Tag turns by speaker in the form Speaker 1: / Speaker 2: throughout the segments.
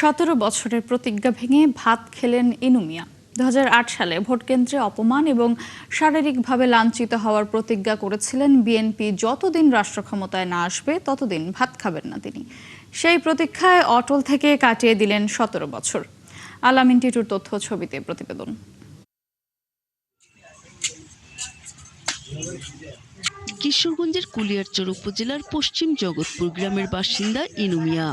Speaker 1: 17 বছরের প্রতিজ্ঞা ভেঙে ভাত খেলেন ইনু মিয়া। 2008 সালে ভোটকেন্দ্রে অপমান এবং শারীরিকভাবে লাঞ্ছিত হওয়ার প্রতিজ্ঞা করেছিলেন বিএনপি যতদিন রাষ্ট্র ক্ষমতায় না আসবে ততদিন ভাত খাবেন না তিনি। সেই প্রতীক্ষায় অটল থেকে কাটিয়ে দিলেন 17 বছর। আলামিন টিটুর তথ্য ছবিতে প্রতিবেদন।
Speaker 2: কিশোরগঞ্জের কুলিয়ারচর উপজেলার পশ্চিম জগৎপুর গ্রামের বাসিন্দা ইনু মিয়া।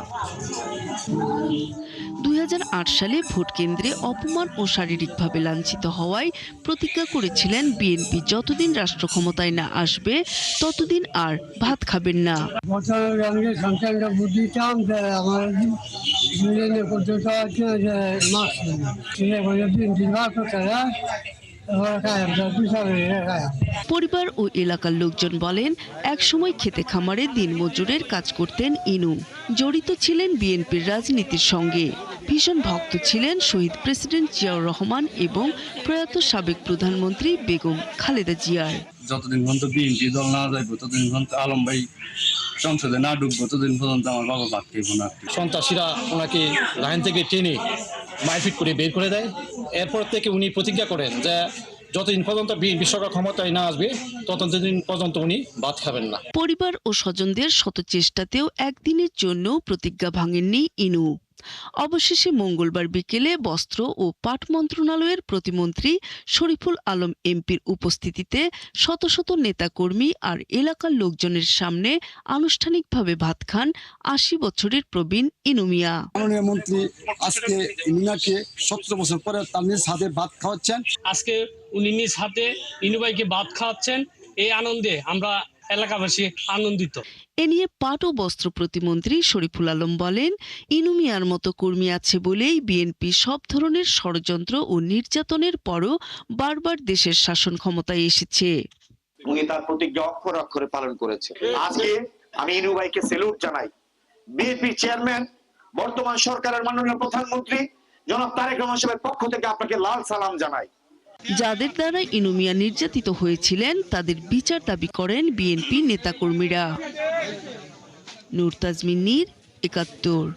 Speaker 2: 2008 সালে ভোটকেন্দ্রে অপমান ও শারীরিকভাবে লাঞ্ছিত হওয়ায় প্রতিজ্ঞা করেছিলেন বিএনপি যতদিন রাষ্ট্র ক্ষমতায় না আসবে ততদিন আর ভাত খাবেন না। পরিবার ও এলাকার লোকজন বলেন, একসময় খেতে খামারে দিনমজুরের কাজ করতেন ইনু। জড়িত ছিলেন বিএনপির রাজনীতির সঙ্গে। ভীষণ ভক্ত ছিলেন শহীদ প্রেসিডেন্ট জিয়াউর রহমান এবং প্রয়াত সাবেক প্রধানমন্ত্রী বেগম খালেদা জিয়ার।
Speaker 3: যতদিন পর্যন্ত বিএনপি দল না যাইব ততদিন পর্যন্ত আলম ভাই সংসদে না ঢুকবো ততদিন পর্যন্ত আমার বাবা ভাত খাইব না।
Speaker 4: সন্ত্রাসীরা ওনাকে লাইন থেকে টেনে মারপিট করে বের করে দেয়। এরপর থেকে উনি প্রতিজ্ঞা করেন যে যতদিন পর্যন্ত বিএনপি সরকার ক্ষমতায় না আসবে ততদিন পর্যন্ত উনি ভাত খাবেন না।
Speaker 2: পরিবার ও স্বজনদের শত চেষ্টাতেও একদিনের জন্য প্রতিজ্ঞা ভাঙেননি ইনু। অবশেষে মঙ্গলবার বিকেলে বস্ত্র ও পাট মন্ত্রণালয়ের প্রতিমন্ত্রী শরীফুল আলম এমপির উপস্থিতিতে শত শত নেতাকর্মী আর এলাকার লোকজনের সামনে আনুষ্ঠানিকভাবে ভাত খান 80 বছরের প্রবীণ ইনু মিয়া।
Speaker 5: মাননীয় মন্ত্রী আজকে মিনাকে 17 বছর পরে তার নিজ হাতে ভাত খাওয়াচ্ছেন।
Speaker 6: আজকে উনি নিজ হাতে ইনু ভাইকে ভাত খাওয়াচ্ছেন। এই আনন্দে আমরা এলাকাবাসী আনন্দিত।
Speaker 2: এ নিয়ে পাট ও বস্ত্র প্রতিমন্ত্রী শরীফুল আলম বলেন, ইনু মিয়ার মতো কর্মী আছে বলেই বিএনপি সব ধরনের ষড়যন্ত্র ও নির্যাতনের পরও বারবার দেশের শাসন ক্ষমতায় এসেছে।
Speaker 7: উনি তার প্রতিজ্ঞা অক্ষরে অক্ষরে পালন করেছে। আজকে আমি ইনু ভাইকে স্যালুট জানাই। বিএনপি চেয়ারম্যান, বর্তমান সরকারের মাননীয় প্রধানমন্ত্রী জনাব তারেক রহমান সাহেবের পক্ষ থেকে আপনাকে লাল সালাম জানাই।
Speaker 2: যাদের দ্বারা ইনু মিয়া নির্যাতিত হয়েছিলেন তাদের বিচার দাবি করেন বিএনপি নেতাকর্মীরা। নূর তাজমিন নীর, ৭১।